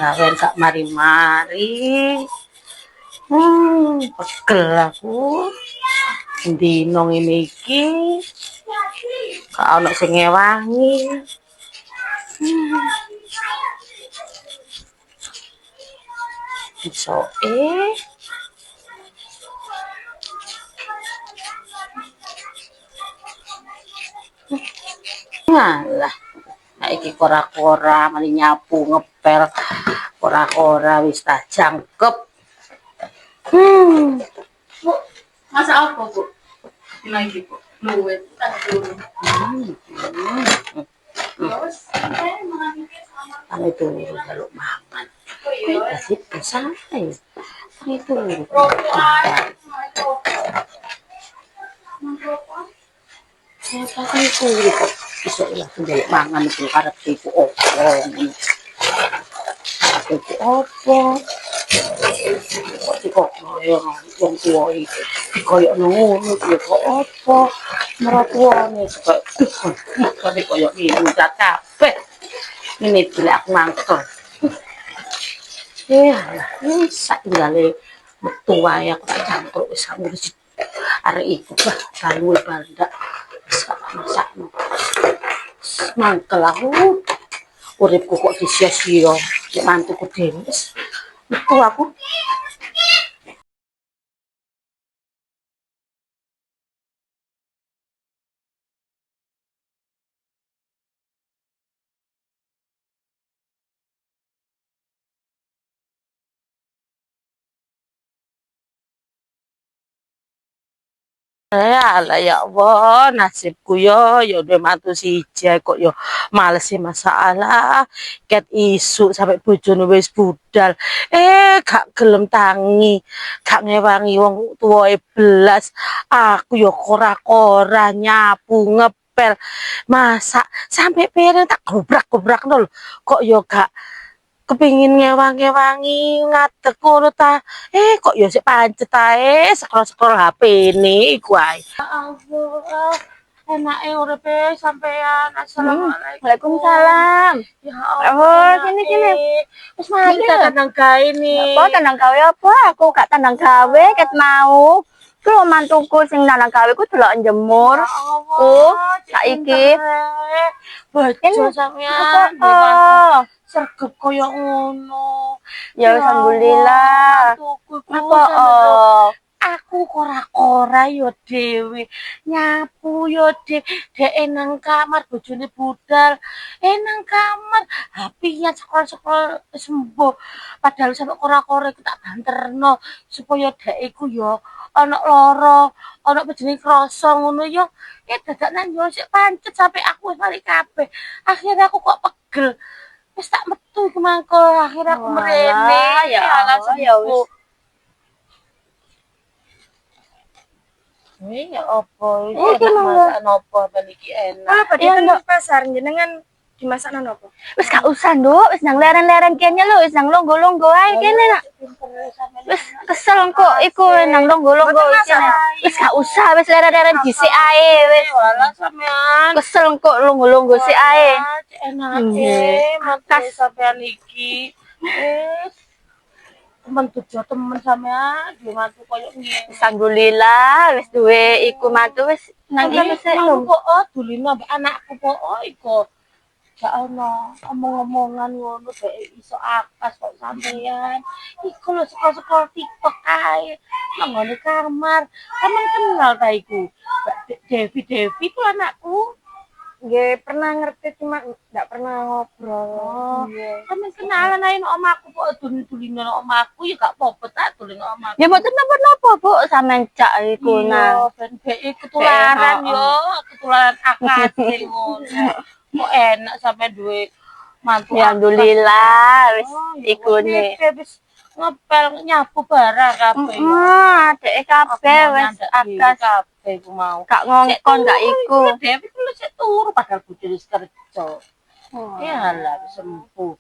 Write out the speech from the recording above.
gawean gak mari-mari. Pegel aku. Dino ngene iki. Gak ono sing ngewangi. Isoke. Ngalah. Saiki kora-kora mari nyapu ngepel. Kora-kora wis tak jangkep. Bu, masak apa, Bu? Lagi, Bu. Luwet, tak turun. Terus, saya mengambil sama. Kami turu jaluk mangan. Kasih pesai. Kami turu. Saya kami turu kok. Bisa lah jaluk mangan itu karep iku opo. Iku opo. Kok koyo wong tuwa iki koyo ngono iki kok opo. Meratuane kok koyo minta kabeh. Ini bila aku mangkel. Ya, ini sak tinggale metu wae aku tak cangkruk wis ngurus arek iku bah dalu bandak sak masakno. Mangkel aku. Uripku kok disia-sia nek mantuku dhewe wis metu aku. Alah ya Allah, nasibku yo udah mantu siji kok yo males sih masalah. Ket isu sampai bojone wis budal. Gak gelem tangi, gak ngewangi wong tuwae belas. Aku yo kora-kora nyapu ngepel, masak sampai piring tak gobrak-gobrak lho. Kok yo gak kepingin ngewangi-wangi ngadeg ngono ta. Kok ya sik pancet ae scroll-scroll HP ne iku ae. Ya Allah, enake uripe sampean. Assalamualaikum. Waalaikumsalam. Ya Allah. Oh, sini. Wis mari ta tandang gawe ni. Apa tandang gawe apa? Aku gak tandang gawe ket mau. Ku mantuku sing tandang gawe ku delok jemur. Saiki. Bojo sampean. Oh, Sergep koyo ngono. ya wis alhamdulillah. Apa Aku kora-kora yo dhewe, nyapu yo dek nang kamar bojone budal. Nang kamar HP-nya scroll-scroll sembuh. Padahal sampe kora-kora iku tak banterno supaya dek iku yo ana lara, ana bojone krasa ngono yo. Dadak nang yo sik pancet sampe aku wis mari kabeh. Akhirnya aku kok pegel. Wis tak metu iku mangko akhirnya aku mrene. Ya Allah, ya wis. Ya apa iki masak nopo ben iki enak. Ya nang pasar jenengan dimasakno napa? Wis gak usah, Nduk. Wis nang leren-leren kene lho, wis nang longgo-longgo ae kene nak. Wis kesel kok iku nang longgo-longgo kene. Wis gak usah, wis leren-leren dhisik ae wis. Walah sampean. Kesel kok longgo-longgo sik ae. Enak makas sampean iki. Temen tujuh temen sampean duwe mantu koyo ngene. Alhamdulillah wis duwe iku mantu wis nang iki sik lho. Kok dulino mbak anakku kok iku. Gak ono omong-omongan ngono dek iso akas kok sampean. Iku lho sekolah TikTok ae. Nang ngene kamar. Kamen kenal ta iku? Devi ku anakku. Nggih, pernah ngerti cuma enggak pernah ngobrol. Kamen kenalan ae nang omahku kok dulin-dulino nang omahku ya gak apa-apa tak dulin nang omahku. Ya mboten napa-napa, Bu, sampean cak iku nang. Ben ketularan yo, ketularan akase ngono. Kok enak sampe duwe mantu. Alhamdulillah wis iku ne. Wis ngepel nyapu barang kabeh. Adeke kabeh wis akas kabeh ku mau. gak ngongkon gak iku. Dewi ku sik turu padahal bojone wis kerja. Ya lah wis sembuh.